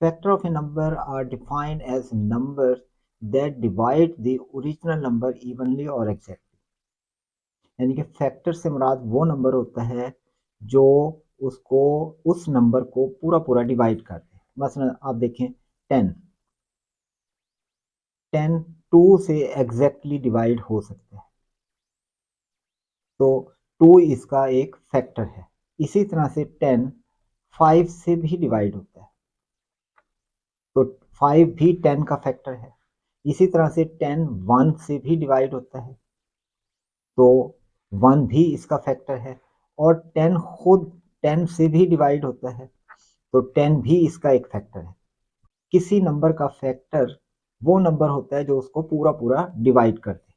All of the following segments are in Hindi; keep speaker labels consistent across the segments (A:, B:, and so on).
A: Factor of a number are defined as numbers that divide the original number evenly or exactly. यानी कि फैक्टर से मुराद वो नंबर होता है जो उसको उस नंबर को पूरा पूरा डिवाइड करते हैं। मसलन आप देखें 10 2 से एग्जैक्टली डिवाइड हो सकते हैं, तो 2 इसका एक फैक्टर है। इसी तरह से 10 5 से भी डिवाइड होता है, तो 5 भी 10 का फैक्टर है। इसी तरह से 10 1 से भी डिवाइड होता है, तो 1 भी इसका फैक्टर है। और 10 खुद 10 से भी डिवाइड होता है, तो 10 भी इसका एक फैक्टर है। किसी नंबर का फैक्टर वो नंबर होता है जो उसको पूरा पूरा डिवाइड करते हैं।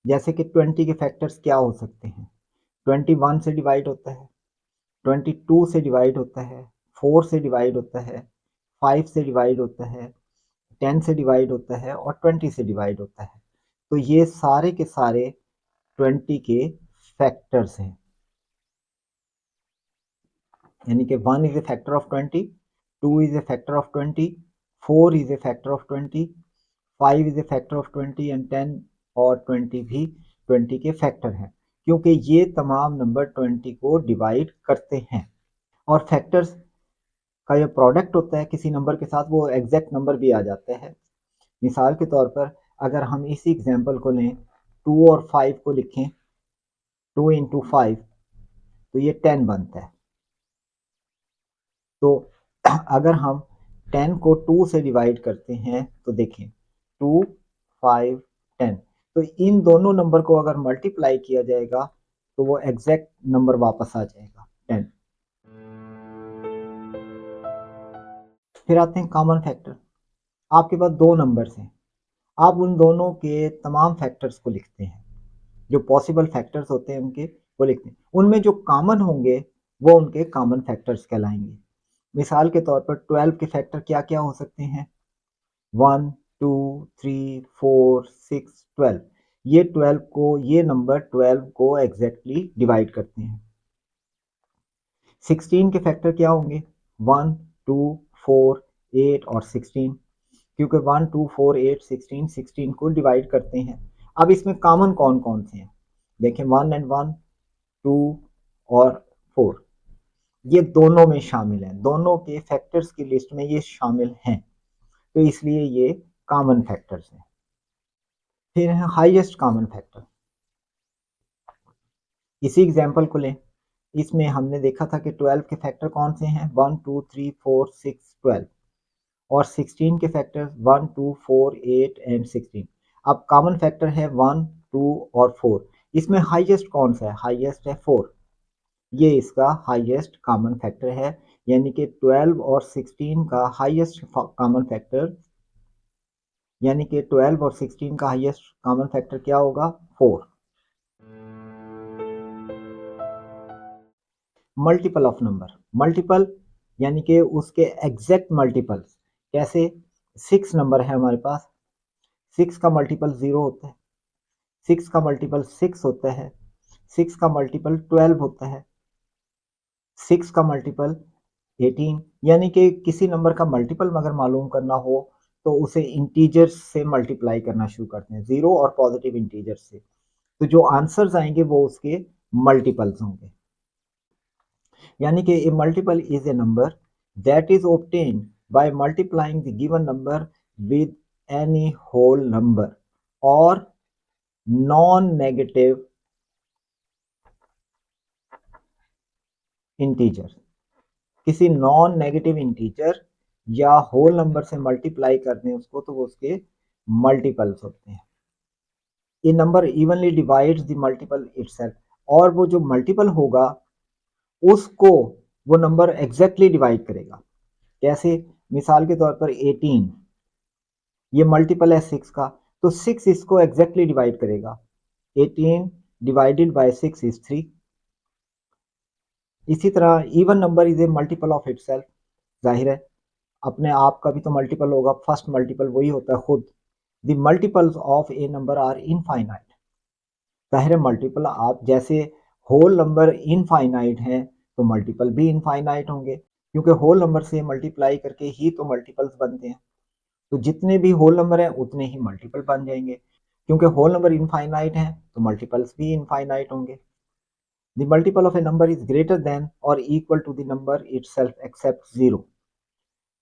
A: जैसे कि 20 के फैक्टर्स क्या हो सकते हैं? 21 से डिवाइड होता है, 22 से डिवाइड होता है, 4 से डिवाइड होता है, 5 से डिवाइड होता है, 10 से डिवाइड होता है और 20 से डिवाइड होता है। तो ये सारे के सारे 20 के फैक्टर्स हैं। यानी कि 1 is a factor of 20, 2 is a factor of 20, 4 is a factor of 20, 5 is a factor of 20 and 10 और 20 भी 20 के फैक्टर हैं, क्योंकि ये तमाम नंबर 20 को डिवाइड करते हैं। और फैक्टर्स का जो प्रोडक्ट होता है किसी नंबर के साथ, वो एग्जैक्ट नंबर भी आ जाता है। मिसाल के तौर पर अगर हम इसी एग्जांपल को लें, 2 और 5 को लिखें, 2 इंटू 5, तो ये 10 बनता है। तो अगर हम 10 को 2 से डिवाइड करते हैं तो देखें 2 5 10, तो इन दोनों नंबर को अगर मल्टीप्लाई किया जाएगा तो वो एग्जैक्ट नंबर वापस आ जाएगा 10। फिर आते हैं कॉमन फैक्टर। आपके पास दो नंबर्स हैं, आप उन दोनों के तमाम फैक्टर्स को लिखते हैं, जो पॉसिबल फैक्टर्स होते हैं उनके वो लिखते हैं। उनमें जो कॉमन होंगे वो उनके कॉमन फैक्टर्स कहलाएंगे। मिसाल के तौर पर 12 के फैक्टर क्या क्या हो सकते हैं? 1 2 3 4 6 12। ये 12 को, ये नंबर 12 को एग्जैक्टली डिवाइड करते हैं। 16 के फैक्टर क्या होंगे? 1 2 4 8 और 16, क्योंकि 1 2 4 8 16 16 को डिवाइड करते हैं। अब इसमें कॉमन कौन कौन से हैं? देखें 1 एंड 1, 2 और 4, ये दोनों में शामिल हैं, दोनों के फैक्टर्स की लिस्ट में ये शामिल हैं, तो इसलिए ये कॉमन फैक्टर्स हैं। फिर है हाईएस्ट कॉमन फैक्टर। इसी एग्जांपल को लें, इसमें हमने देखा था कि 12 के फैक्टर कौन से हैं? 1 2 3 4 6 12, और 16 के फैक्टर 1 2 4 8 एंड 16। अब कॉमन फैक्टर है 1 2 और 4, इसमें हाईएस्ट कौन सा है? हाईएस्ट है 4, ये इसका हाईएस्ट कॉमन फैक्टर है। यानी कि 12 और 16 का हाईएस्ट कॉमन फैक्टर, यानी कि 12 और 16 का हाईएस्ट कॉमन फैक्टर क्या होगा? 4। मल्टीपल ऑफ नंबर, मल्टीपल यानी कि उसके एग्जैक्ट मल्टीपल्स। कैसे? 6 नंबर है हमारे पास, 6 का मल्टीपल 0 होता है, 6 का मल्टीपल 6 होता है, 6 का मल्टीपल 12 होता है, 6 का मल्टीपल 18। यानी कि किसी नंबर का मल्टीपल अगर मालूम करना हो तो उसे इंटीजर्स से मल्टीप्लाई करना शुरू करते हैं, जीरो और पॉजिटिव इंटीजर्स से, तो जो आंसर्स आएंगे वो उसके मल्टीपल्स होंगे। यानी कि a multiple is a number that is obtained by multiplying the given number with any whole number or non-negative integer। किसी नॉन नेगेटिव इंटीजर या होल नंबर से मल्टीप्लाई करते हैं उसको, तो वो उसके मल्टीपल्स होते हैं। ये number evenly divides the multiple itself, और वो जो मल्टीपल होगा उसको वो नंबर एग्जैक्टली डिवाइड करेगा। कैसे? मिसाल के तौर पर 18, ये मल्टीपल है 6 का, तो 6 इसको एग्जैक्टली डिवाइड करेगा। 18 डिवाइडेड बाय 6 इज 3। इसी तरह even number is a multiple of itself, जाहिर है अपने आप का भी तो मल्टीपल होगा, फर्स्ट मल्टीपल वही होता है खुद। The multiples of a number are infinite, जाहिर है मल्टीपल आप जैसे होल नंबर इनफाइनाइट हैं तो मल्टीपल भी इनफाइनाइट होंगे, क्योंकि होल नंबर से मल्टीप्लाई करके ही तो मल्टीपल्स बनते हैं। तो जितने भी होल नंबर हैं उतने ही मल्टीपल बन जाएंगे, क्योंकि होल नंबर इनफाइनाइट हैं तो मल्टीपल्स भी इनफाइनाइट होंगे। The multiple of a number is greater than or equal to the number itself except zero.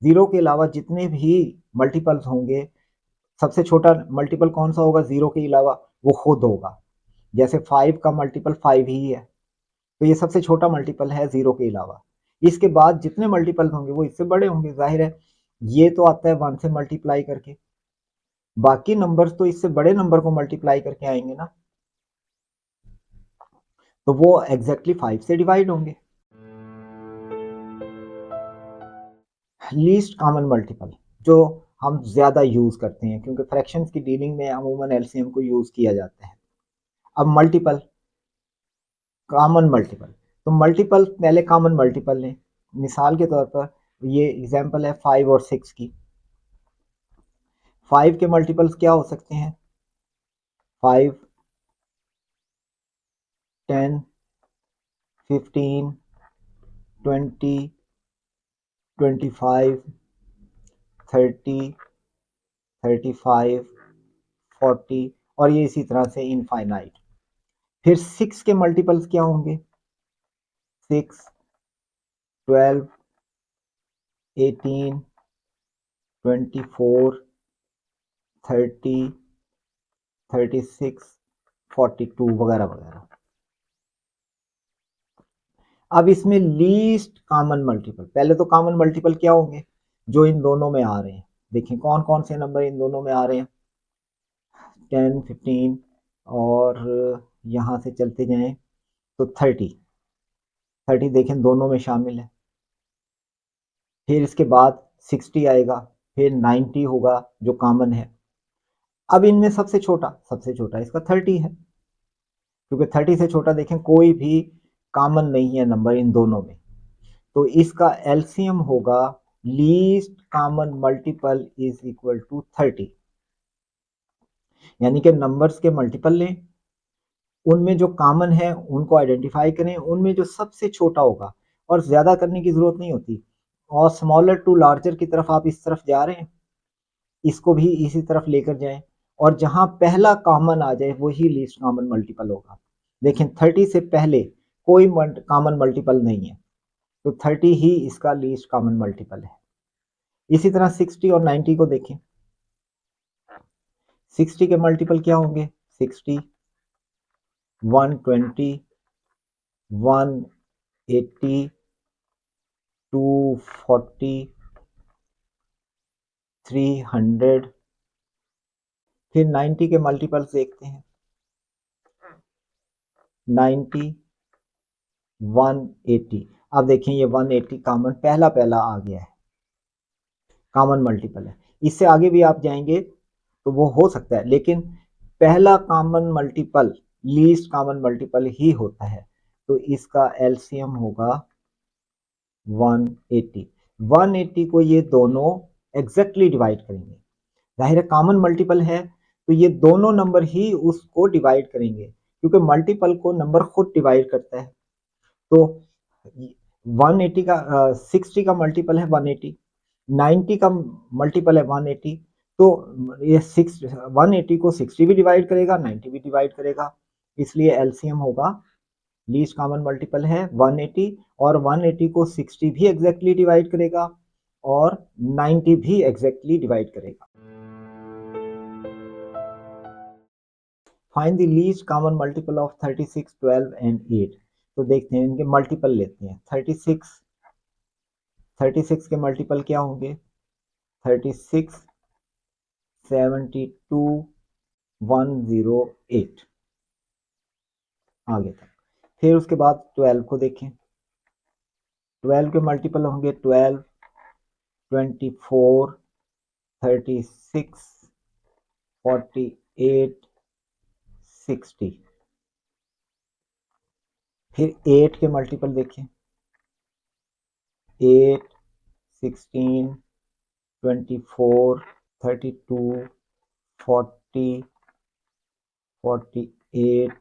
A: Zero के अलावा जितने भी मल्टीपल्स होंगे, सबसे छोटा मल्टीपल कौन सा होगा जीरो के अलावा, वो खुद होगा। जैसे 5 का मल्टीपल 5 ही है, तो ये सबसे छोटा मल्टीपल है जीरो के अलावा। इसके बाद जितने मल्टीपल होंगे वो इससे बड़े होंगे, जाहिर है। ये तो आता है 1 से मल्टीप्लाई करके, बाकी नंबर्स तो इससे बड़े नंबर को मल्टीप्लाई करके आएंगे ना, तो वो एग्जैक्टली 5 से डिवाइड होंगे। लीस्ट कॉमन मल्टीपल जो हम ज्यादा यूज करते हैं, क्योंकि फ्रैक्शंस की डीलिंग में अमूमन एलसीएम को यूज किया जाता है। अब मल्टीपल, कॉमन मल्टीपल, तो मल्टीपल पहले कॉमन मल्टीपल लें। मिसाल के तौर पर ये एग्जांपल है 5 और 6 की। 5 के मल्टीपल्स क्या हो सकते हैं? 5, 10, 15, 20, 25, 30, 35, 40, और ये इसी तरह से इनफाइनाइट। फिर 6 के मल्टीपल्स क्या होंगे? 6, 12, 18, 24, 30, 36, 42 वगैरह वगैरह। अब इसमें लीस्ट कॉमन मल्टीपल, पहले तो कॉमन मल्टीपल क्या होंगे जो इन दोनों में आ रहे हैं। देखिए कौन कौन से नंबर इन दोनों में आ रहे हैं, 10, 15, और यहाँ से चलते जाएं तो 30। 30 देखें दोनों में शामिल है। फिर इसके बाद 60 आएगा, फिर 90 होगा जो कॉमन है। अब इनमें सबसे छोटा इसका 30 है, क्योंकि 30 से छोटा देखें कोई भी कॉमन नहीं है नंबर इन दोनों में। तो इसका एलसीएम होगा least common multiple is equal to 30। यानी कि नंबर्स के मल्टीपल लें, उनमें जो कॉमन है उनको आइडेंटिफाई करें, उनमें जो सबसे छोटा होगा, और ज्यादा करने की जरूरत नहीं होती। और स्मॉलर टू लार्जर की तरफ आप इस तरफ जा रहे हैं, इसको भी इसी तरफ लेकर जाएं, और जहां पहला कॉमन आ जाए वही लीस्ट कॉमन मल्टीपल होगा। देखें 30 से पहले कोई कॉमन मल्टीपल नहीं है, तो 30 ही इसका लीस्ट कॉमन मल्टीपल है। इसी तरह 60 और 90 को देखें। 60 के मल्टीपल क्या होंगे? 60, 120, 180, 240, 300। फिर 90 के मल्टीपल्स देखते हैं। 90, 180। अब देखें ये 180 कॉमन पहला पहला आ गया है, कॉमन मल्टीपल है। इससे आगे भी आप जाएंगे तो वो हो सकता है, लेकिन पहला common multiple least common multiple ही होता है। तो इसका एलसीएम होगा 180। 180 को ये दोनों एग्जैक्टली डिवाइड करेंगे। जाहिर है कॉमन मल्टीपल है तो ये दोनों नंबर ही उसको डिवाइड करेंगे, क्योंकि मल्टीपल को नंबर खुद डिवाइड करता है। तो 180 का 60 का मल्टीपल है 180, 90 का मल्टीपल है 180। तो ये 180 को 60 भी डिवाइड करेगा, 90 भी डिवाइड करेगा। इसलिए एलसीएम होगा, लीस्ट कॉमन मल्टीपल है 180, और 180 को 60 भी एग्जैक्टली डिवाइड करेगा, और 90 भी एग्जैक्टली डिवाइड करेगा। Find the least common multiple of 36, 12 and 8। तो देखते हैं इनके मल्टीपल लेते हैं। 36 के मल्टीपल क्या होंगे? 36, 72, 108 आगे तक। फिर उसके बाद 12 को देखें। 12 के मल्टीपल होंगे 12, 24, 36, 48, 60। फिर 8 के मल्टीपल देखें। 8, 16, 24, 32, 40, 48,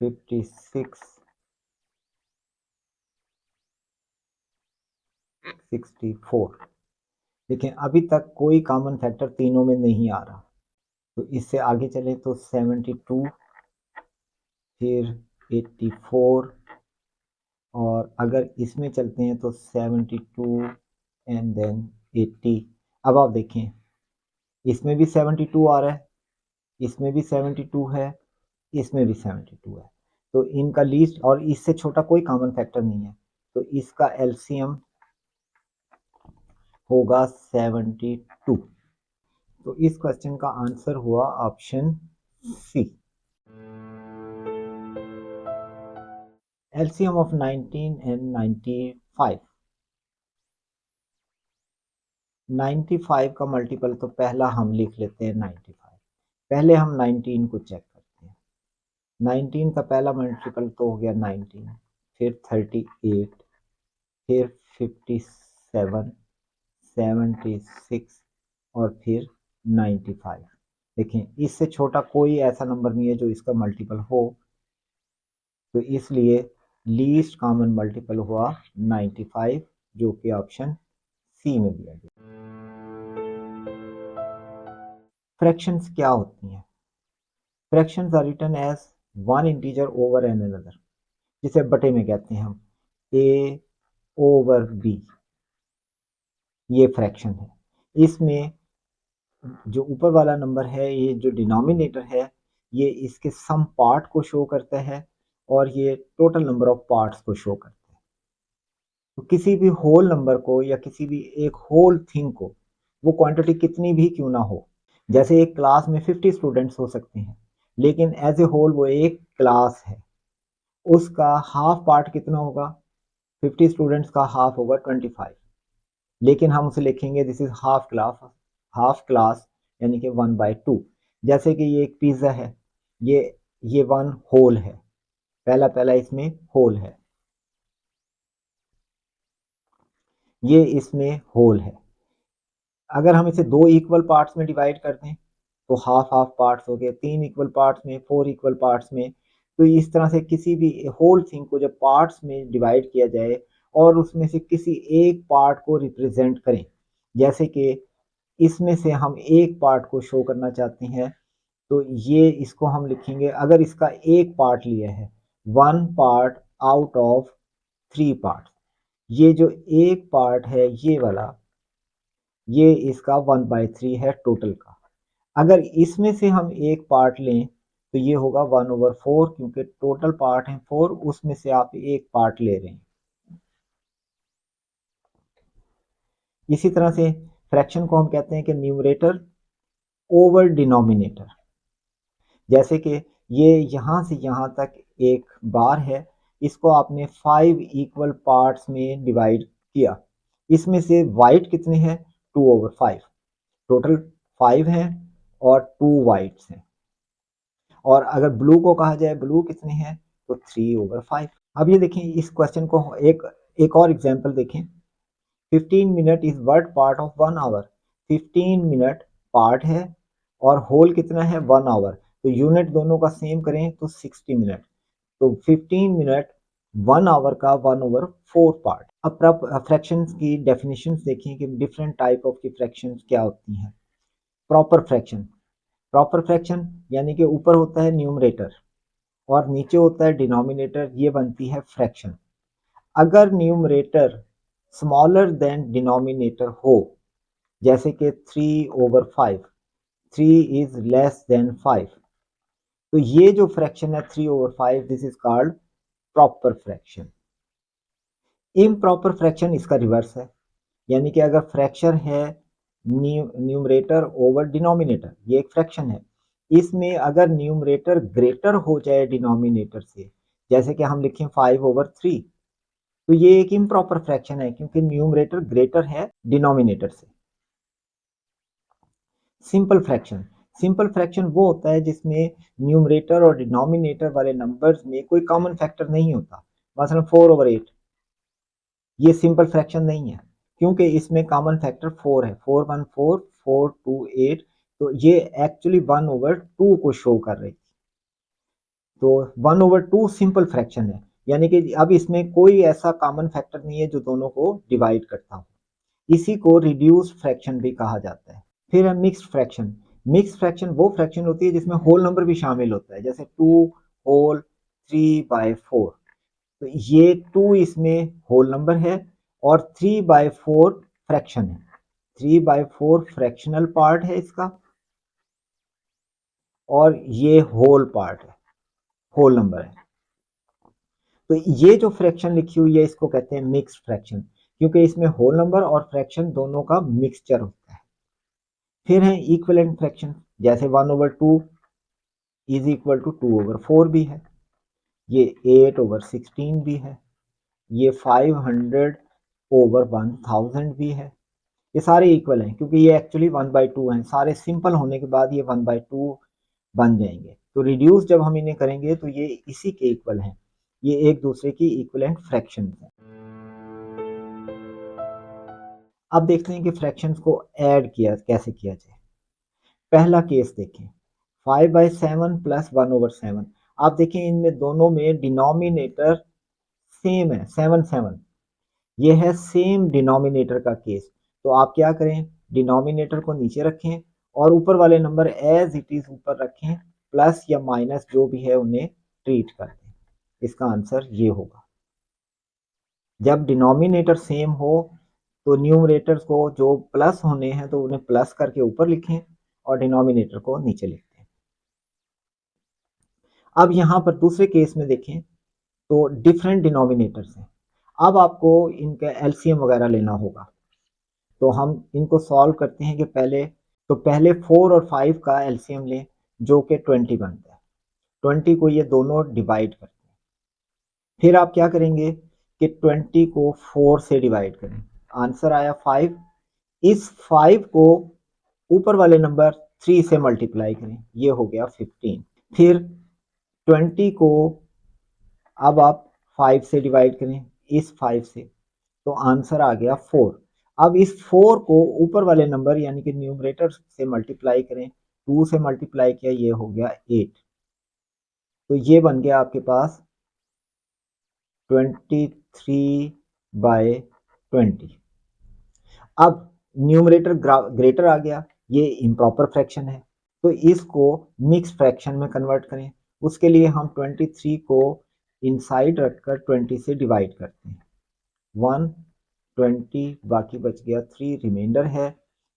A: 56, 64। देखें अभी तक कोई कॉमन फैक्टर तीनों में नहीं आ रहा, तो इससे आगे चले तो 72, फिर 84, और अगर इसमें चलते हैं तो 72 एंड देन 80। अब आप देखें इसमें भी 72 आ रहा है, इसमें भी 72 है, इसमें भी 72 है, तो इनका लीस्ट और इससे छोटा कोई कॉमन फैक्टर नहीं है, तो इसका एलसीएम होगा 72। तो इस क्वेश्चन का आंसर हुआ option C. LCM of 19 and 95। 95 का मल्टीपल तो पहला हम लिख लेते हैं 95। पहले हम 19 को चेक करते हैं। 19 का पहला मल्टीपल तो हो गया 19, फिर 38, फिर 57, 76 और फिर 95। देखें इससे छोटा कोई ऐसा नंबर नहीं है जो इसका मल्टीपल हो, तो इसलिए लीस्ट कॉमन मल्टीपल हुआ 95, जो कि ऑप्शन सी में दिया गया। फ्रैक्शंस क्या होती हैं? Fractions are written as one integer over an another, जिसे बटे में कहते हैं हम ए ओवर बी, ये फ्रैक्शन है। इसमें जो ऊपर वाला नंबर है, ये जो डिनोमिनेटर है, ये इसके सम पार्ट को शो करता है और ये टोटल नंबर ऑफ पार्ट्स को शो करता है। तो किसी भी होल नंबर को या किसी भी एक होल थिंग को, वो क्वांटिटी कितनी भी क्यों ना हो, जैसे एक क्लास में 50 स्टूडेंट्स हो सकते हैं, लेकिन एज ए होल वो एक क्लास है, उसका हाफ पार्ट कितना होगा? 50 स्टूडेंट्स का हाफ होगा 25, लेकिन हम उसे लिखेंगे this is half class, half class यानी कि 1/2। जैसे कि ये एक पिज्जा है, ये वन होल है, पहला पहला इसमें होल है, ये इसमें होल है। अगर हम इसे दो इक्वल पार्ट्स में डिवाइड कर दें तो हाफ हाफ पार्ट्स हो गए, तीन इक्वल पार्ट्स में, फोर इक्वल पार्ट्स में, तो इस तरह से किसी भी होल थिंग को जब पार्ट्स में डिवाइड किया जाए और उसमें से किसी एक पार्ट को रिप्रेजेंट करें, जैसे कि इसमें से हम एक पार्ट को शो करना चाहते हैं, तो ये इसको हम लिखेंगे, अगर इसका एक पार्ट लिया है, one part out of three part, ये जो एक पार्ट है ये वाला, ये इसका 1/3 है टोटल का। अगर इसमें से हम एक पार्ट लें तो ये होगा 1/4, क्योंकि टोटल पार्ट है 4, उसमें से आप एक पार्ट ले रहे हैं। इसी तरह से फ्रैक्शन को हम कहते हैं कि न्यूमरेटर ओवर डिनोमिनेटर। जैसे कि ये यहाँ से यहाँ तक एक बार है, इसको आपने 5 इक्वल पार्ट्स में डिवाइड किया, इसमें से वाइट कितने हैं? 2/5, टोटल 5 हैं और 2 वाइट्स हैं। और अगर ब्लू को कहा जाए, ब्लू कितने हैं? तो 3/5। अब ये देखें इस क्वेश्चन को, एक और एग्जांपल देखें। 15 minute is what part of 1 hour. 15 minute part है और होल कितना है? 1 आवर, तो यूनिट दोनों का सेम करें तो 60 मिनट, तो 15 मिनट 1 आवर का 1/4 पार्ट। अब फ्रैक्शंस की डेफिनेशंस देखें कि डिफरेंट टाइप ऑफ की फ्रैक्शंस क्या होती हैं। प्रॉपर फ्रैक्शन, प्रॉपर फ्रैक्शन यानी कि ऊपर होता है न्यूमरेटर और नीचे होता है डिनोमिनेटर, ये बनती है फ्रैक्शन। अगर न्यूमरेटर स्मॉलर देन डिनोमिनेटर हो, जैसे कि 3/5, 3 इज लेस देन 5, तो ये जो फ्रैक्शन है 3/5, this is called proper fraction. Improper fraction इसका रिवर्स है, यानी कि अगर फ्रैक्शन है न्यूमरेटर ओवर डिनोमिनेटर, ये एक फ्रैक्शन है, इसमें अगर न्यूमरेटर ग्रेटर हो जाए डिनोमिनेटर से, जैसे कि हम लिखें 5/3, तो ये एक इम्प्रॉपर फ्रैक्शन है क्योंकि न्यूमरेटर ग्रेटर है डिनोमिनेटर से। सिंपल फ्रैक्शन, सिंपल फ्रैक्शन वो होता है जिसमें न्यूमरेटर और डिनोमिनेटर वाले नंबर्स में कोई कॉमन फैक्टर नहीं होता। मसलन 4/8, ये सिंपल फ्रैक्शन नहीं है क्योंकि इसमें कॉमन फैक्टर 4 है, 4/4, 4/2, 8, तो ये एक्चुअली 1/2 को शो कर रही थी। तो 1/2 सिंपल फ्रैक्शन है, यानी कि अब इसमें कोई ऐसा कॉमन फैक्टर नहीं है जो दोनों को डिवाइड करता हो। इसी को रिड्यूस्ड फ्रैक्शन भी कहा जाता है। फिर है मिक्स्ड फ्रैक्शन। मिक्स्ड फ्रैक्शन वो फ्रैक्शन होती है जिसमें होल नंबर भी शामिल होता है, जैसे 2 होल 3/4। तो ये 2 इसमें होल नंबर है और 3/4 फ्रैक्शन है। 3/4 फ्रैक्शनल पार्ट है इसका और ये होल पार्ट है, होल नंबर है। तो ये जो फ्रैक्शन लिखी हुई है इसको कहते हैं मिक्स्ड फ्रैक्शन, क्योंकि इसमें होल नंबर और फ्रैक्शन दोनों का मिक्सचर होता है। फिर है इक्विवेलेंट फ्रैक्शन, जैसे 1/2 इज इक्वल टू 2/4 भी है, ये 8/16 भी है, ये 500/1000 भी है। ये सारे इक्वल हैं क्योंकि ये एक्चुअली 1/2 हैं। सारे सिंपल होने के बाद ये 1/2 बन जाएंगे। तो रिड्यूस जब हम इन्हें करेंगे तो ये इसी के इक्वल हैं, ये एक दूसरे की इक्विवेलेंट फ्रैक्शन है। अब देखते हैं कि फ्रैक्शंस को ऐड किया कैसे किया जाए। पहला केस देखें, 5/7 प्लस 1/7। आप देखें इनमें दोनों में डिनोमिनेटर सेम है, 7/7। ये है सेम डिनोमिनेटर का केस। तो आप क्या करें, डिनोमिनेटर को नीचे रखें और ऊपर वाले नंबर एज इट इज ऊपर रखें, प्लस या माइनस जो भी है उन्हें ट्रीट कर दें। इसका आंसर ये होगा। जब डिनोमिनेटर सेम हो तो न्यूमरेटर्स को जो प्लस होने हैं तो उन्हें प्लस करके ऊपर लिखें और डिनोमिनेटर को नीचे लिखते हैं। अब यहां पर दूसरे केस में देखें तो डिफरेंट डिनोमिनेटर्स हैं। अब आपको इनका एलसीएम वगैरह लेना होगा। तो हम इनको सॉल्व करते हैं कि पहले 4 और 5 का एलसीएम लें जो कि 20 बनता है। 20 को ये दोनों डिवाइड करते हैं। फिर आप क्या करेंगे कि 20 को 4 से डिवाइड करें, आंसर आया 5। इस 5 को ऊपर वाले नंबर 3 से मल्टीप्लाई करें, ये हो गया 15। फिर 20 को अब आप 5 से डिवाइड करें, इस 5 से, तो आंसर आ गया 4। अब इस 4 को ऊपर वाले नंबर यानी कि न्यूमरेटर से मल्टीप्लाई करें, 2 से मल्टीप्लाई किया, ये हो गया 8। तो ये बन गया आपके पास 23/20। अब न्यूमरेटर ग्रेटर आ गया, ये इम्प्रॉपर फ्रैक्शन है, तो इसको मिक्स फ्रैक्शन में कन्वर्ट करें। उसके लिए हम 23 को इनसाइड रखकर 20 से डिवाइड करते हैं। 1 20 बाकी बच गया 3 रिमाइंडर है,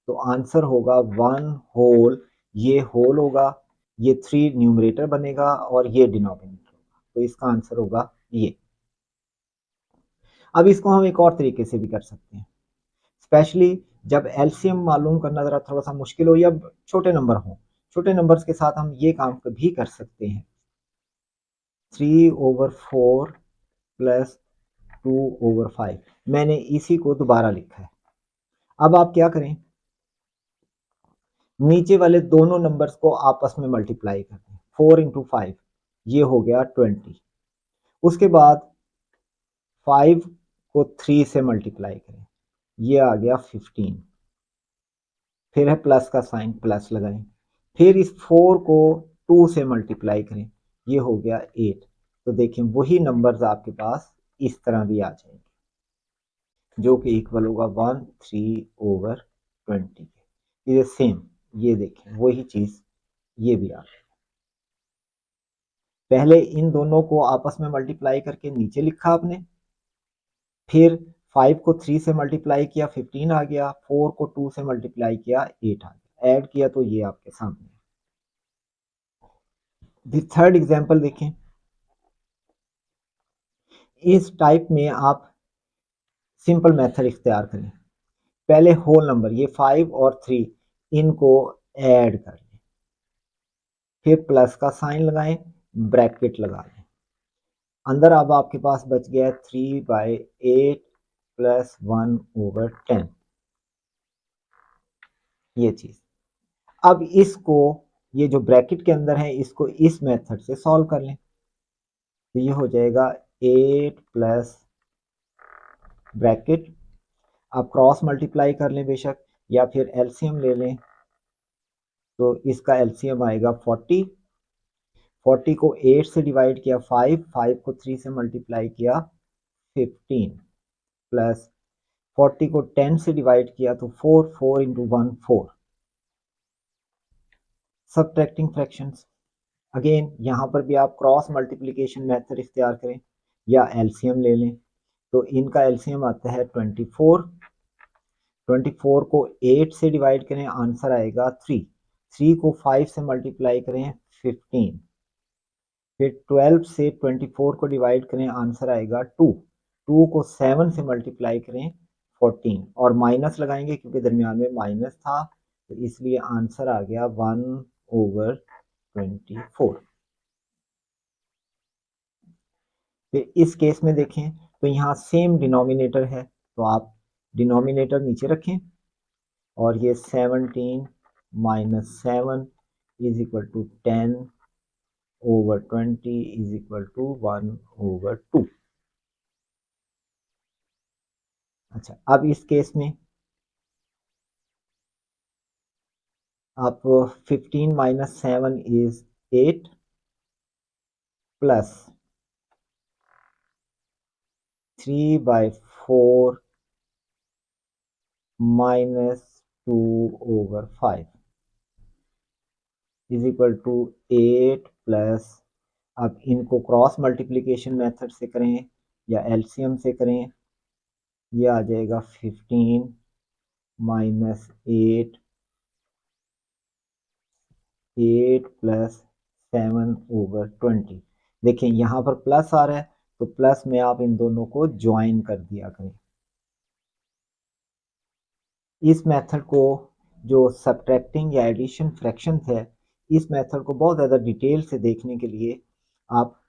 A: तो आंसर होगा 1 होल, ये होल होगा, ये 3 न्यूमरेटर बनेगा और ये डिनोमिनेटर होगा, तो इसका आंसर होगा ये। अब इसको हम एक और तरीके से भी कर सकते हैं, स्पेशली जब एलसीएम मालूम करना जरा थोड़ा सा मुश्किल हो या छोटे नंबर हो। छोटे नंबर्स के साथ हम ये काम भी कर सकते हैं, 3/4 प्लस 2/5। मैंने इसी को दोबारा लिखा है। अब आप क्या करें, नीचे वाले दोनों नंबर्स को आपस में मल्टीप्लाई कर दें, 4 × 5, ये हो गया 20। उसके बाद 5 को 3 से मल्टीप्लाई करें, ये आ गया 15। फिर है प्लस का साइन, प्लस लगाएं। फिर इस 4 को 2 से मल्टीप्लाई करें, ये हो गया 8। तो देखें वही नंबर्स आपके पास इस तरह भी आ जाएंगे जो कि इक्वल होगा 13/20 के। ये सेम, ये देखें वही चीज ये भी आ गई। पहले इन दोनों को आपस में मल्टीप्लाई करके नीचे लिखा आपने, फिर 5 को 3 से मल्टीप्लाई किया, 15 आ गया, 4 को 2 से मल्टीप्लाई किया, 8 आ गया, ऐड किया तो ये आपके सामने। थर्ड एग्जाम्पल देखें। इस टाइप में आप सिंपल मेथड इख्तियार करें। पहले होल नंबर ये 5 और 3 इनको ऐड कर लें, फिर प्लस का साइन लगाएं, ब्रैकेट लगा लें। अंदर अब आपके पास बच गया 3/8 प्लस 1/10, ये चीज। अब इसको, ये जो ब्रैकेट के अंदर है इसको इस मेथड से सॉल्व कर लें, तो ये हो जाएगा 8 प्लस ब्रैकेट, आप क्रॉस मल्टीप्लाई कर लें बेशक या फिर एलसीएम ले लें, तो इसका एलसीएम आएगा 40। 40 को 8 से डिवाइड किया 5, 5 को 3 से मल्टीप्लाई किया 15, प्लस 40 को 10 से डिवाइड किया तो 4, 4 इंटू 1 4। सबट्रैक्टिंग फ्रैक्शंस, अगेन यहाँ पर भी आप क्रॉस मल्टीप्लिकेशन मेथड इख्तियार करें या एलसीएम ले लें। तो इनका एलसीएम आता है 24, 24 को 8 से डिवाइड करें आंसर आएगा 3, 3 को 5 से मल्टीप्लाई करें 15, फिर 12 से 24 को डिवाइड करें आंसर आएगा 2, 2 को 7 से मल्टीप्लाई करें 14, और माइनस लगाएंगे क्योंकि दरमियान में माइनस था, तो इसलिए आंसर आ गया 1/24। फिर इस केस में देखें तो यहाँ सेम डिनोमिनेटर है, तो आप डिनोमिनेटर नीचे रखें और ये 17 minus 7 is equal to 10 over 20 is equal to 1/2। अच्छा, अब इस केस में आप 15 minus 7 is 8 plus 3/4 minus 2/5 is equal to 8 plus, अब इनको क्रॉस मल्टीप्लिकेशन मेथड से करें या एलसीएम से करें, ये आ जाएगा 15 माइनस 8, 8 प्लस 7/20। देखिए यहाँ पर प्लस आ रहा है, तो प्लस में आप इन दोनों को ज्वाइन कर दिया करें। इस मेथड को, जो सब्ट्रैक्टिंग या एडिशन फ्रैक्शन है, इस मेथड को बहुत ज़्यादा डिटेल से देखने के लिए आप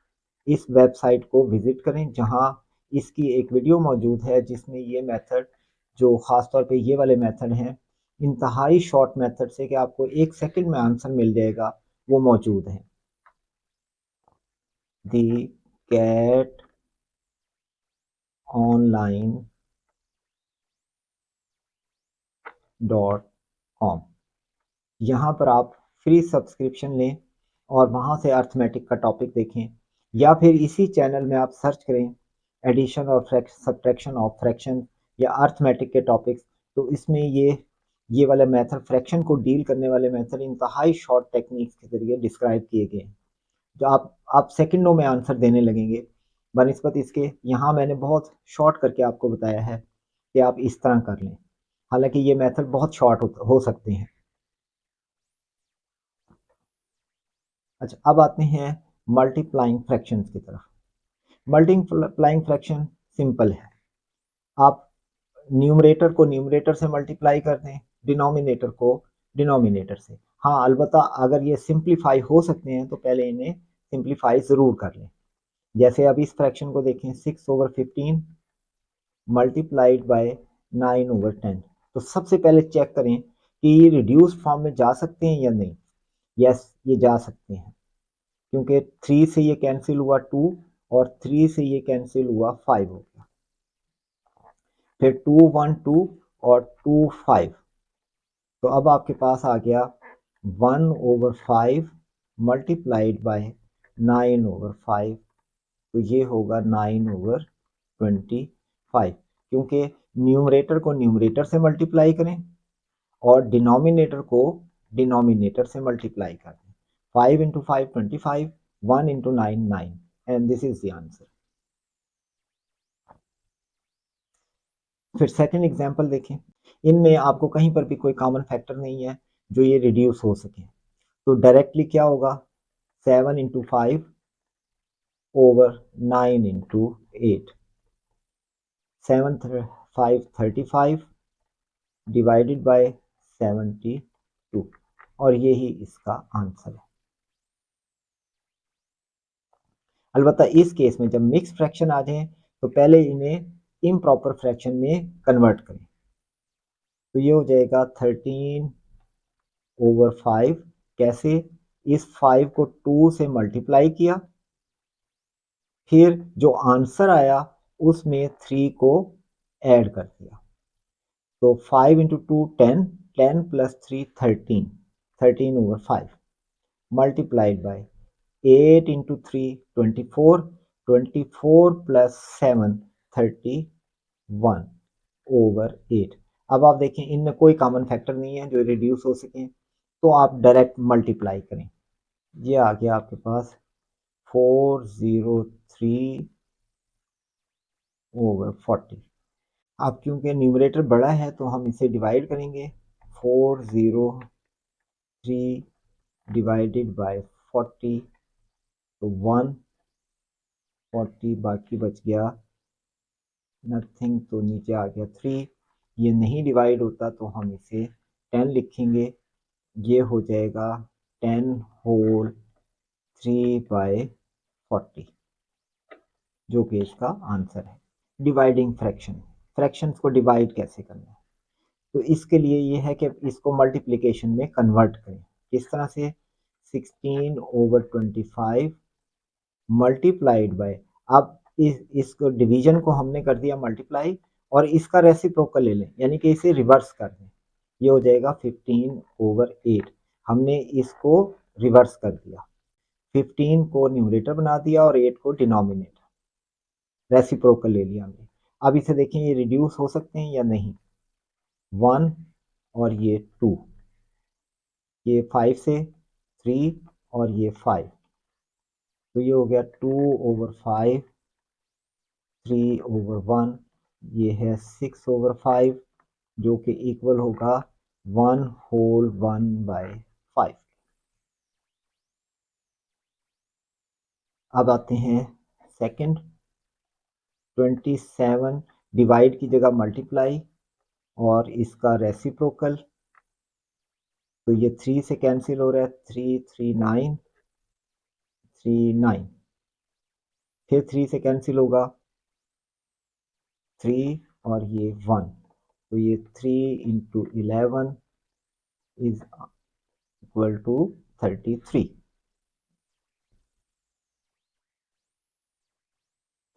A: इस वेबसाइट को विज़िट करें, जहां इसकी एक वीडियो मौजूद है जिसमें ये मेथड, जो ख़ास तौर पे ये वाले मेथड हैं, इंतहाई शॉर्ट मेथड से कि आपको 1 सेकंड में आंसर मिल जाएगा, वो मौजूद है। दी कैट ऑनलाइन .com, यहाँ पर आप फ्री सब्सक्रिप्शन लें और वहाँ से अर्थमेटिक का टॉपिक देखें, या फिर इसी चैनल में आप सर्च करें एडिशन और सब्ट्रैक्शन ऑफ फ्रैक्शन या अर्थमेटिक के टॉपिक्स, तो इसमें ये वाला मेथड, फ्रैक्शन को डील करने वाले मेथड इंतहाई शॉर्ट टेक्निक्स के जरिए डिस्क्राइब किए गए हैं, जो आप सेकंडों में आंसर देने लगेंगे। बनिस्बत इसके यहाँ मैंने बहुत शॉर्ट करके आपको बताया है कि आप इस तरह कर लें, हालांकि ये मेथड बहुत शॉर्ट हो सकते हैं। अच्छा, अब आते हैं मल्टीप्लाइंग फ्रैक्शंस की तरफ। मल्टीप्लाइंग फ्रैक्शन सिंपल है, आप न्यूमरेटर को न्यूमरेटर से मल्टीप्लाई कर दें, डिनोमिनेटर को डिनोमिनेटर से। हाँ, अलबत्ता अगर ये सिंप्लीफाई हो सकते हैं तो पहले इन्हें सिंप्लीफाई ज़रूर कर लें। जैसे अब इस फ्रैक्शन को देखें, 6/15 मल्टीप्लाइड बाय 9/10, तो सबसे पहले चेक करें कि ये रिड्यूस फॉर्म में जा सकते हैं या नहीं। यस, ये जा सकते हैं, क्योंकि 3 से ये कैंसिल हुआ 2 और 3 से ये कैंसिल हुआ 5 हो गया, फिर 2 1 2 और 2 5, तो अब आपके पास आ गया 1/5 मल्टीप्लाइड बाय 9/5, तो ये होगा 9/25, क्योंकि न्यूमरेटर को न्यूमरेटर से मल्टीप्लाई करें और डिनोमिनेटर को डिनोमिनेटर से मल्टीप्लाई करें। 5 into 5 25, 1 into 9 9, and this is the answer. फिर सेकंड एग्जांपल देखें, इनमें आपको कहीं पर भी कोई कॉमन फैक्टर नहीं है जो ये रिड्यूस हो सके, तो डायरेक्टली क्या होगा, 7 into 5 over 9 into 8, 7 5 35 divided by 72, और यही इसका आंसर है। अलबत्ता इस केस में जब मिक्स फ्रैक्शन आ जाए तो पहले इन्हें इम्प्रॉपर फ्रैक्शन में कन्वर्ट करें, तो ये हो जाएगा 13/5। कैसे, इस 5 को 2 से मल्टीप्लाई किया, फिर जो आंसर आया उसमें 3 को ऐड कर दिया, तो 5 into 2 10, 10 plus 3 13, 13/5 multiplied by 8 into 3 24, 24 plus 7 31 over 8। अब आप देखें इनमें कोई कॉमन फैक्टर नहीं है जो रिड्यूस हो सके, तो आप डायरेक्ट मल्टीप्लाई करें। ये आ गया आपके पास 403 ओवर 40। अब क्योंकि न्यूमरेटर बड़ा है तो हम इसे डिवाइड करेंगे। 403 डिवाइडेड बाय 40, तो 140 बाकी बच गया नथिंग, तो नीचे आ गया 3। ये नहीं डिवाइड होता तो हम इसे 10 लिखेंगे। ये हो जाएगा 10 होल 3/40, जो कि इसका आंसर है। डिवाइडिंग फ्रैक्शन, फ्रैक्शंस को डिवाइड कैसे करना है, तो इसके लिए ये है कि इसको मल्टीप्लिकेशन में कन्वर्ट करें। किस तरह से? 16 ओवर 25 मल्टीप्लाइड बाय, अब इसको डिवीजन को हमने कर दिया मल्टीप्लाई, और इसका रेसिप्रोकल ले लें, यानी कि इसे रिवर्स कर दें। ये हो जाएगा 15 ओवर 8। हमने इसको रिवर्स कर दिया, 15 को न्यूमरेटर बना दिया और 8 को डिनोमिनेटर, रेसिप्रोकल ले लिया हमने। अब इसे देखें ये रिड्यूस हो सकते हैं या नहीं। 1 और ये 2, ये 5 से 3 और ये 5, तो ये हो गया 2 ओवर 5, 3 ओवर 1, ये है 6 ओवर 5, जो कि इक्वल होगा 1 होल 1/5। अब आते हैं सेकंड, 27 डिवाइड की जगह मल्टीप्लाई और इसका रेसिप्रोकल, तो ये 3 से कैंसिल हो रहा है, 3 3 9 3 9, फिर 3 से कैंसिल होगा 3 और ये 1, तो ये 3 इंटू 11 इज इक्वल टू 33।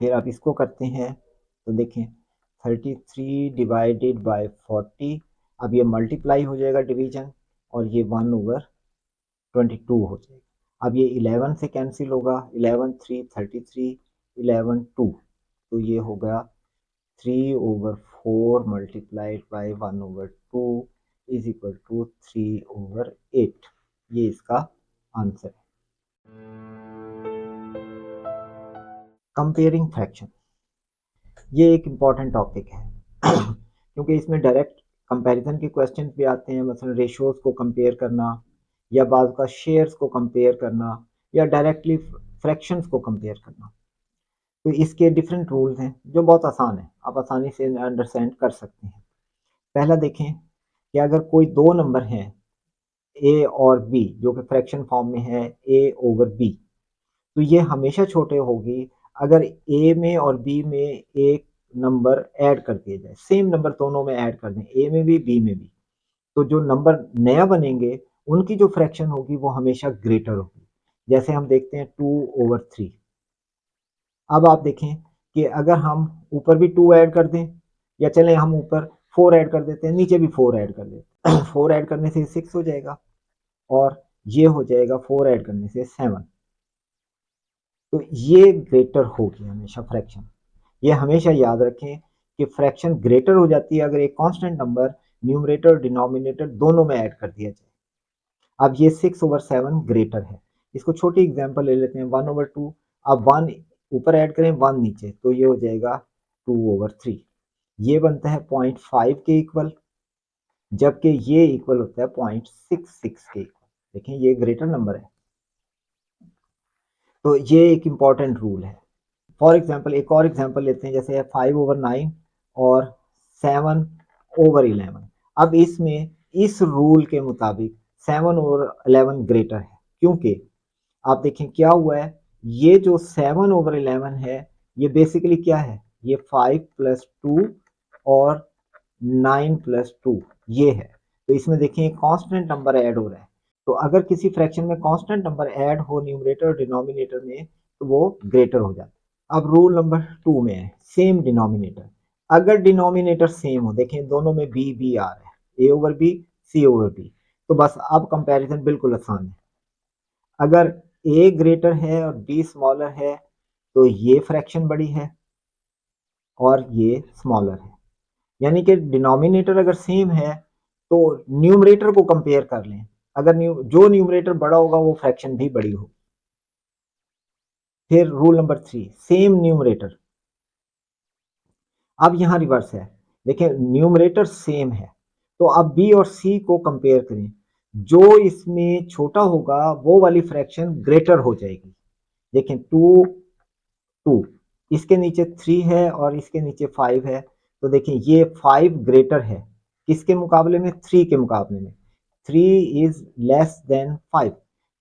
A: फिर आप इसको करते हैं तो देखें 33 डिवाइडेड बाय 40, अब ये मल्टीप्लाई हो जाएगा डिवीजन, और ये 1 ओवर 22 हो जाएगा। अब ये 11 से कैंसिल होगा, 11 3 33, 11 2, तो ये हो गया 3 over 4 multiplied by 1 over 2 is equal to 3 over 8। ये इसका आंसर है। कंपेयरिंग फ्रैक्शन, ये एक इम्पॉर्टेंट टॉपिक है क्योंकि इसमें डायरेक्ट कंपैरिजन के क्वेश्चन भी आते हैं, मतलब रेशोज को कंपेयर करना, या बाद का शेयर्स को कंपेयर करना, या डायरेक्टली फ्रैक्शंस को कंपेयर करना। तो इसके डिफरेंट रूल्स हैं जो बहुत आसान है, आप आसानी से अंडरस्टैंड कर सकते हैं। पहला देखें कि अगर कोई दो नंबर हैं ए और बी, जो कि फ्रैक्शन फॉर्म में है ए ओवर बी, तो ये हमेशा छोटे होगी अगर ए में और बी में एक नंबर ऐड कर दिया जाए, सेम नंबर दोनों में ऐड कर दें, ए में भी बी में भी, तो जो नंबर नया बनेंगे उनकी जो फ्रैक्शन होगी वो हमेशा ग्रेटर होगी। जैसे हम देखते हैं 2/3। अब आप देखें कि अगर हम ऊपर भी 2 ऐड कर दें, या चलें हम ऊपर 4 ऐड कर देते हैं, नीचे भी 4 ऐड कर देते हैं 4 ऐड करने से 6 हो जाएगा, और ये हो जाएगा 4 ऐड करने से 7, तो ये ग्रेटर होगी हमेशा फ्रैक्शन। ये हमेशा याद रखें कि फ्रैक्शन ग्रेटर हो जाती है अगर एक कांस्टेंट नंबर न्यूमरेटर और डिनोमिनेटर दोनों में ऐड कर दिया जाए। अब ये 6/7 ग्रेटर है। इसको छोटी एग्जांपल ले लेते हैं, 1/2। अब 1 ऊपर ऐड करें 1 नीचे, तो ये हो जाएगा 2/3। ये बनता है 0.5 के इक्वल, जबकि ये इक्वल होता है 0.66 के इक्वल। देखें ये ग्रेटर नंबर है, तो ये एक इंपॉर्टेंट रूल है। फॉर एग्जाम्पल एक और एग्जाम्पल लेते हैं, जैसे 5/9 और 7/11। अब इसमें इस रूल के मुताबिक 7/11 ग्रेटर है, क्योंकि आप देखें क्या हुआ है, ये जो 7/11 है ये बेसिकली क्या है, ये 5+2 और 9+2 ये है। तो इसमें देखें कांस्टेंट नंबर ऐड हो रहा है, तो अगर किसी फ्रैक्शन में कांस्टेंट नंबर ऐड हो न्यूमरेटर और डिनोमिनेटर में, तो वो ग्रेटर हो जाता है। अब रूल नंबर 2 में है सेम डिनोमिनेटर, अगर डिनोमिनेटर सेम हो, देखें दोनों में बी बी आ रहा है, A over B C over B, तो बस अब कंपैरिजन बिल्कुल आसान है। अगर ए ग्रेटर है और बी स्मॉलर है तो ये फ्रैक्शन बड़ी है और ये स्मॉलर है, यानी कि डिनोमिनेटर अगर सेम है तो न्यूमरेटर को कंपेयर कर लें, अगर जो न्यूमरेटर बड़ा होगा वो फ्रैक्शन भी बड़ी होगी। फिर रूल नंबर 3, सेम न्यूमरेटर। अब यहां रिवर्स है, देखिए न्यूमरेटर सेम है तो अब बी और सी को कंपेयर करें, जो इसमें छोटा होगा वो वाली फ्रैक्शन ग्रेटर हो जाएगी। देखें 2 इसके नीचे 3 है और इसके नीचे 5 है, तो देखें ये 5 ग्रेटर है किसके मुकाबले में, 3 के मुकाबले में। 3 is less than 5,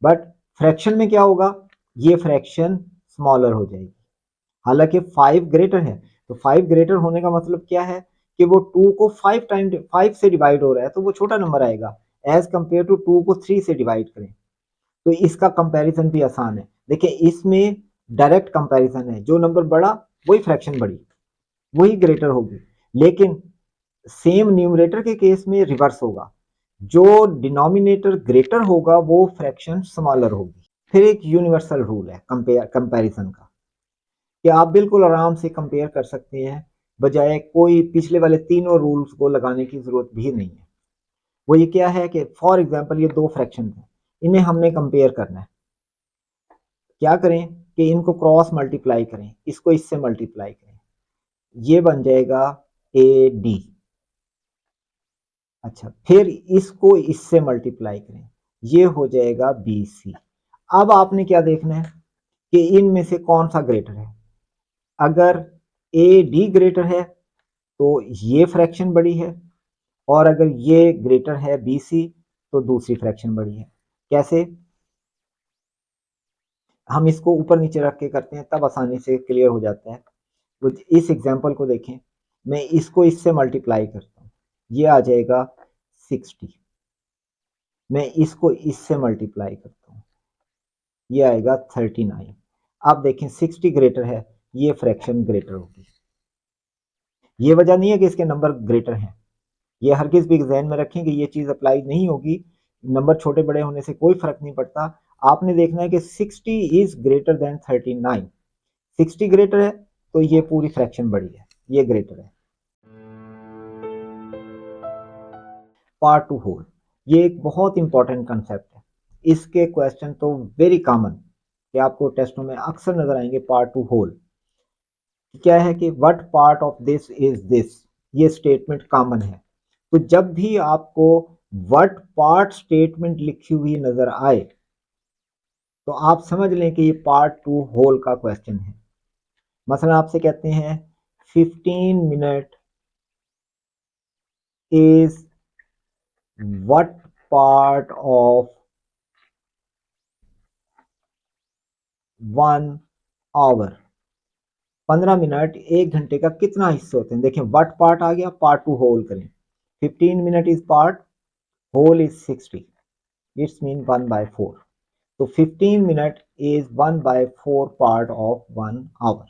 A: but fraction में क्या होगा, ये फ्रैक्शन स्मॉलर हो जाएगी। हालांकि 5 ग्रेटर है तो 5 ग्रेटर होने का मतलब क्या है कि वो 2 को 5 से डिवाइड हो रहा है तो वो छोटा नंबर आएगा, एज कंपेयर टू 2 को 3 से डिवाइड करें तो इसका कंपैरिजन भी आसान है। देखिए इसमें डायरेक्ट कंपैरिजन है, जो नंबर बड़ा वही फ्रैक्शन बड़ी, वही ग्रेटर होगी। लेकिन सेम न्यूमरेटर के केस में रिवर्स होगा, जो डिनोमिनेटर ग्रेटर होगा वो फ्रैक्शन स्मॉलर होगी। फिर एक यूनिवर्सल रूल है कंपैरिजन का कि आप बिल्कुल आराम से कंपेयर कर सकते हैं, बजाय कोई पिछले वाले तीनों रूल्स को लगाने की जरूरत भी नहीं है। वो ये क्या है कि फॉर एग्जांपल ये दो फ्रैक्शन हैं, इन्हें हमने कंपेयर करना है। क्या करें कि इनको क्रॉस मल्टीप्लाई करें, इसको इससे मल्टीप्लाई करें, ये बन जाएगा ए डी। अच्छा, फिर इसको इससे मल्टीप्लाई करें, ये हो जाएगा बी सी। अब आपने क्या देखना है कि इनमें से कौन सा ग्रेटर है। अगर ए डी ग्रेटर है तो ये फ्रैक्शन बड़ी है, और अगर ये ग्रेटर है बी सी तो दूसरी फ्रैक्शन बड़ी है। कैसे, हम इसको ऊपर नीचे रख के करते हैं तब आसानी से क्लियर हो जाता है। तो इस एग्जांपल को देखें, मैं इसको इससे मल्टीप्लाई करता हूँ, ये आ जाएगा 60। मैं इसको इससे मल्टीप्लाई करता हूँ, ये आएगा 39। आप देखें 60 ग्रेटर है, ये फ्रैक्शन ग्रेटर होगी। ये वजह नहीं है कि इसके नंबर ग्रेटर हैं, ये हरगिज भी जहन में रखें कि ये चीज अप्लाई नहीं होगी, नंबर छोटे बड़े होने से कोई फर्क नहीं पड़ता। आपने देखना है कि 60 इज ग्रेटर देन 39। 60 ग्रेटर है तो ये पूरी फ्रैक्शन बड़ी है, ये ग्रेटर है। पार्ट टू होल, ये एक बहुत इंपॉर्टेंट कंसेप्ट है, इसके क्वेश्चन तो वेरी कॉमन कि आपको टेस्टों में अक्सर नजर आएंगे। पार्ट टू होल क्या है कि what part of this is this, ये स्टेटमेंट कॉमन है। तो जब भी आपको व्हाट पार्ट स्टेटमेंट लिखी हुई नजर आए तो आप समझ लें कि ये पार्ट टू होल का क्वेश्चन है। मसलन आपसे कहते हैं 15 minute is what part of 1 hour. 15 minute 1 घंटे का कितना हिस्से होते हैं। देखें व्हाट पार्ट आ गया, पार्ट टू होल करें। 15 minute is part, whole is 60, it's mean 1/4। तो 15 minute is 1/4 part of 1 hour.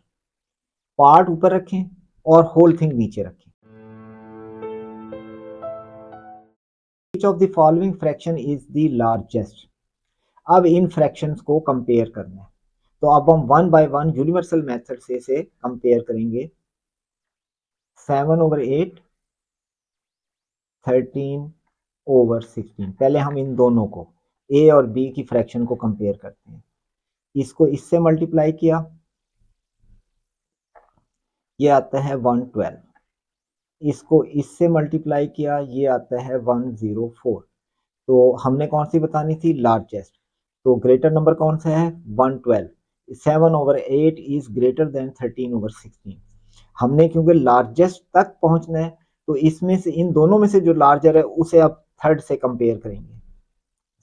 A: Part ऊपर रखें और होल थिंग नीचे रखें। Which of the following fraction is the largest? अब इन फ्रैक्शंस को कंपेयर करना है, तो अब हम 1/1 यूनिवर्सल मेथड से इसे कंपेयर करेंगे। 7/8, 13/16। पहले हम इन दोनों को ए और बी की फ्रैक्शन को कंपेयर करते हैं। इसको इससे मल्टीप्लाई किया, ये आता है 112। इसको इससे मल्टीप्लाई किया, ये आता है 104। तो हमने कौन सी बतानी थी, लार्जेस्ट। तो ग्रेटर नंबर कौन सा है, 112। 7/8 इज ग्रेटर देन 13/16। हमने क्योंकि लार्जेस्ट तक पहुंचना है तो इसमें से इन दोनों में से जो लार्जर है उसे अब थर्ड से कंपेयर करेंगे,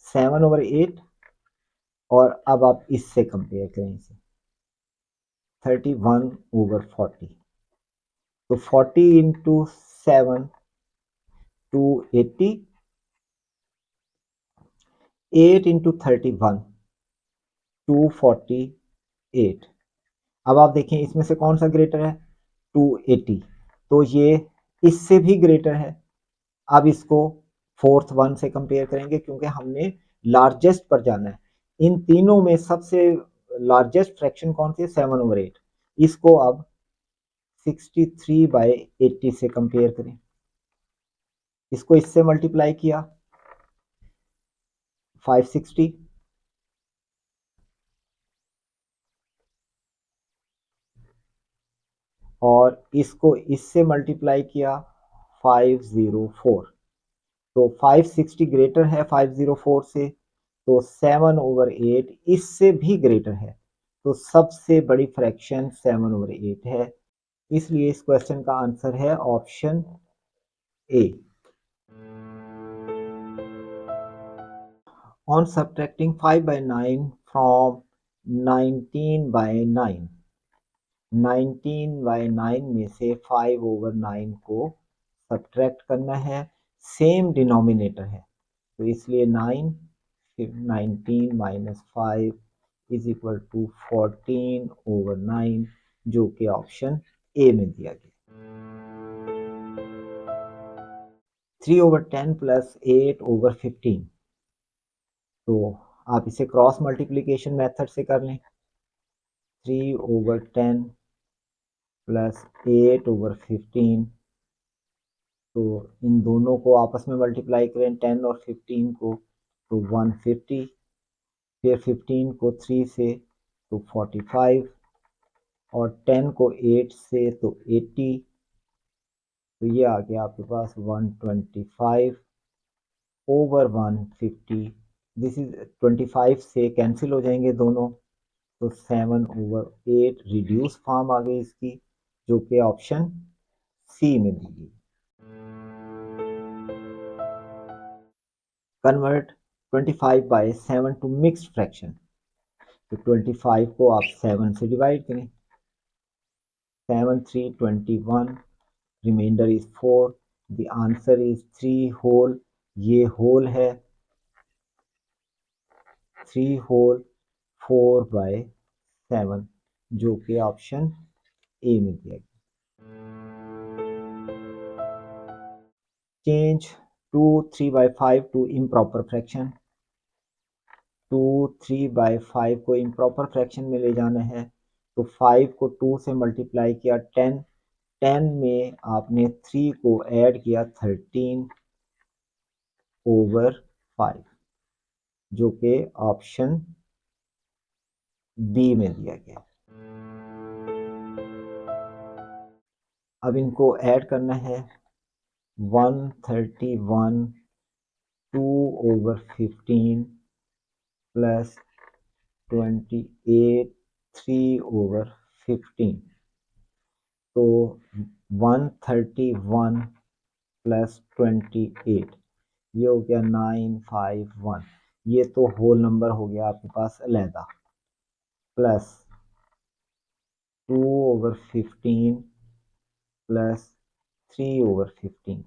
A: 7/8, और अब आप इससे कंपेयर करें इसे 31/40। तो 40 इंटू 7 280, 8 इंटू 31 248। अब आप देखें इसमें से कौन सा ग्रेटर है, 280, तो ये इससे भी ग्रेटर है। अब इसको फोर्थ वन से कंपेयर करेंगे क्योंकि हमने लार्जेस्ट पर जाना है। इन तीनों में सबसे लार्जेस्ट फ्रैक्शन कौन सी है? 7/8। इसको अब 63/80 से कंपेयर करें, इसको इससे मल्टीप्लाई किया 560, और इसको इससे मल्टीप्लाई किया 504। तो 560 ग्रेटर है 504 से, तो 7/8 इससे भी ग्रेटर है, तो सबसे बड़ी फ्रैक्शन 7/8 है। इसलिए इस क्वेश्चन का आंसर है option A. On subtracting 5/9 from 19/9, 19/9 में से 5/9 को सब्ट्रैक्ट करना है, सेम डिनोमिनेटर है, तो इसलिए 9 फिर 19 माइनस 5 इज इक्वल टू 14/9, जो कि ऑप्शन ए में दिया गया। 3/10 प्लस 8/15, तो आप इसे क्रॉस मल्टीप्लिकेशन मेथड से कर लें। 3/10 प्लस 8/15, तो इन दोनों को आपस में मल्टीप्लाई करें 10 और 15 को, तो 150, फिर 15 को 3 से तो 45, और 10 को 8 से तो 80, तो ये आ गया आपके पास 125/150। दिस इज 25 से कैंसिल हो जाएंगे दोनों, तो 7/8 रिड्यूस फॉर्म आ गई इसकी, जो कि ऑप्शन सी में दी गई। कन्वर्ट 25/7 टू मिक्स्ड फ्रैक्शन, तो 25 को आप 7 से डिवाइड करें, 7 3 21, remainder is 4, the answer is 3 whole, ये होल है 3 होल 4/7, जो कि ऑप्शन ए में दिया गया। चेंज 2 3/5 टू इम्प्रॉपर फ्रैक्शन, 2 3/5 को इम्प्रॉपर फ्रैक्शन में ले जाना है, तो 5 को 2 से मल्टीप्लाई किया 10, 10 में आपने 3 को ऐड किया 13/5, जो कि ऑप्शन बी में दिया गया। अब इनको ऐड करना है, 131 2/15 प्लस 28 3/15, तो 131 प्लस 28, ये हो गया 951, ये तो होल नंबर हो गया आपके पास अलहदा, प्लस 2/15 प्लस 3/15,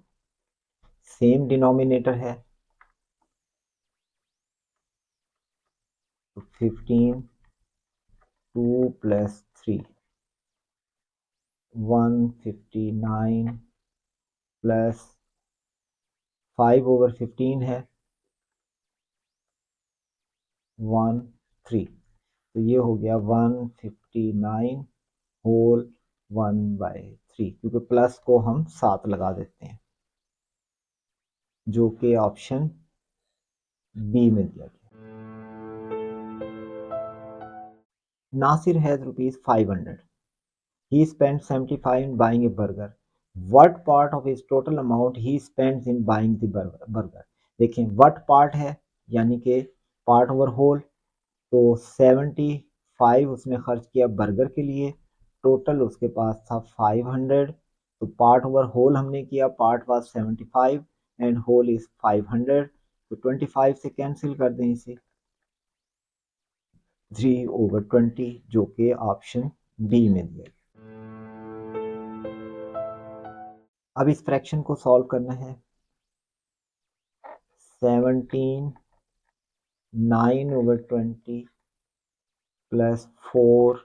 A: सेम डिनोमिनेटर है, तो 15 2 प्लस 3 159 प्लस 5/15 है 1 3, तो ये हो गया 159 होल 1/3, क्योंकि प्लस को हम 7 लगा देते हैं, जो कि ऑप्शन बी में दिया गया। Nasir has ₹500, he spent 75 in buying a burger, what part of his total amount he spends in buying the burger। देखें what part है, यानी कि पार्ट ओवर होल, तो 75 उसने खर्च किया बर्गर के लिए, टोटल उसके पास था 500, तो पार्ट ओवर होल हमने किया, part was 75 and whole is 500, तो 25 से कैंसिल कर दें इसे, 3/20, जो कि ऑप्शन बी में दिया। अब इस फ्रैक्शन को सॉल्व करना है, 17 9/20 प्लस 4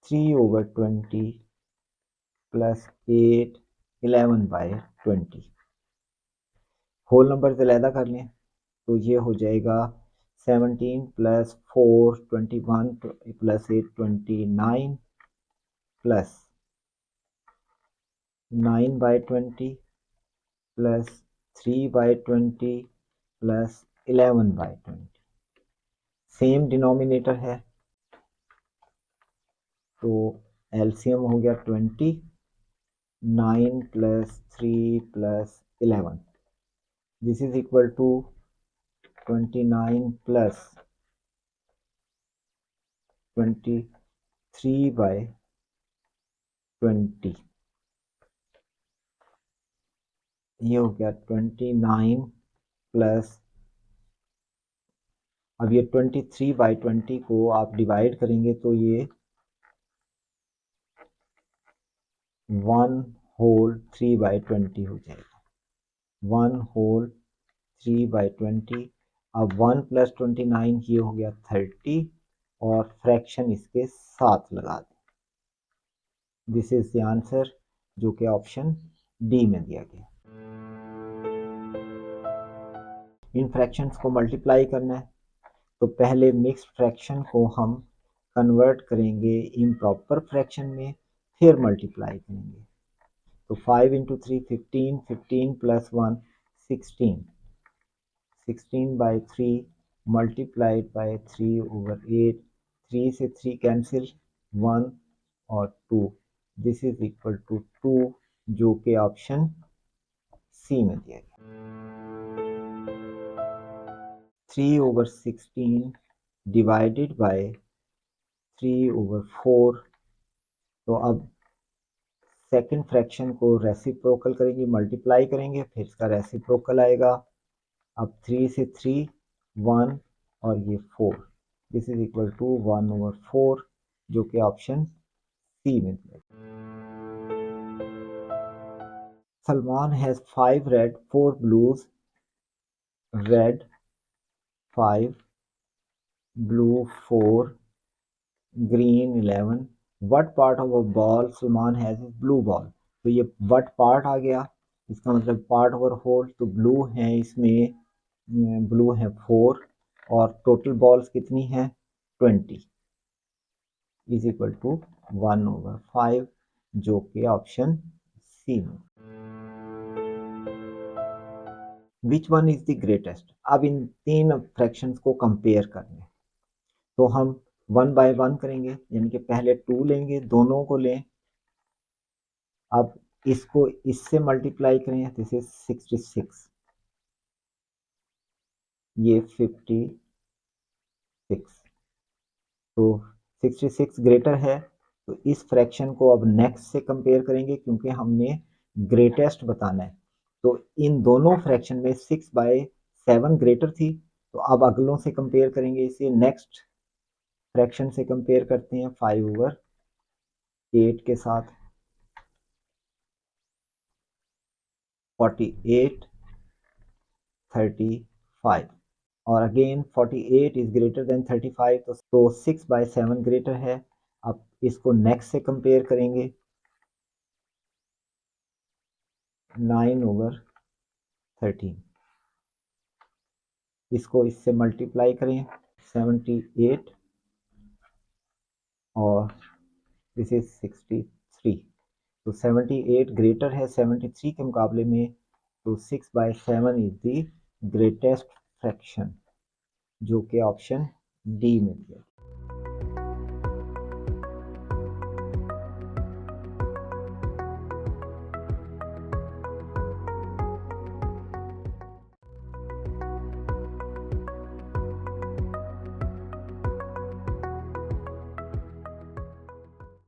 A: 3/20 प्लस 8 11/20, होल नंबर से अलहदा कर लें, तो ये हो जाएगा 17 plus 4 21 plus 8 29 plus 9/20 plus 3/20 plus 11/20। Same denominator है तो एलसीएम हो गया 20। 9 plus 3 plus 11, this is equal to 29 plus 23/20। ये हो गया 29 प्लस, अब ये 23/20 को आप डिवाइड करेंगे तो ये 1 होल 3/20 हो जाएगा। 1 होल 3/20। अब 1 प्लस 29 ये हो गया 30 और फ्रैक्शन इसके साथ लगा दें। दिस इज द आंसर जो कि ऑप्शन डी में दिया गया। इन फ्रैक्शंस को मल्टीप्लाई करना है तो पहले मिक्स्ड फ्रैक्शन को हम कन्वर्ट करेंगे इम्प्रॉपर फ्रैक्शन में, फिर मल्टीप्लाई करेंगे। तो 5 इंटू 3 15, 15 प्लस 1 16, 16/3 मल्टीप्लाइड बाय 3/8, 3 से 3 कैंसिल, 1 और 2, दिस इज इक्वल टू 2 जो कि ऑप्शन सी में दिया गया। 3/16 डिवाइडेड बाय 3/4। तो अब सेकंड फ्रैक्शन को रेसिप्रोकल करेंगे, मल्टीप्लाई करेंगे, फिर इसका रेसिप्रोकल आएगा। अब 3 से 3 1 और ये 4, दिस इज इक्वल टू 1/4 जो कि ऑप्शन सी में दिया। Salman has 5 red 4 blues, red 5 blue 4 green 11, what part of a ball Salman has is blue ball. तो ये वट पार्ट आ गया, इसका मतलब पार्ट ओवर होल, तो ब्लू है इसमें, ब्लू है 4 और टोटल बॉल्स कितनी है 20 इज इक्वल टू 1/5 जो कि ऑप्शन सी में। Which one is the greatest. अब इन तीन फ्रैक्शंस को कंपेयर करने, तो हम 1 बाय 1 करेंगे, यानी कि पहले 2 लेंगे, दोनों को लें। अब इसको इससे मल्टीप्लाई करें, दिस इज 66, ये 56, तो 66 ग्रेटर है। तो इस फ्रैक्शन को अब नेक्स्ट से कंपेयर करेंगे क्योंकि हमने ग्रेटेस्ट बताना है। तो इन दोनों फ्रैक्शन में 6/7 ग्रेटर थी, तो अब अगलों से कंपेयर करेंगे इसे, नेक्स्ट फ्रैक्शन से कंपेयर करते हैं 5/8 के साथ। 48 35 और अगेन 48 इज ग्रेटर देन 35, तो 6/7 ग्रेटर है। अब इसको नेक्स्ट से कंपेयर करेंगे, 9/13, इसको इससे मल्टीप्लाई करें, 78 और दिस इज 63, तो 78 ग्रेटर है 73 के मुकाबले में, तो 6/7 इज द ग्रेटेस्ट फ्रैक्शन जो कि ऑप्शन डी में दिया।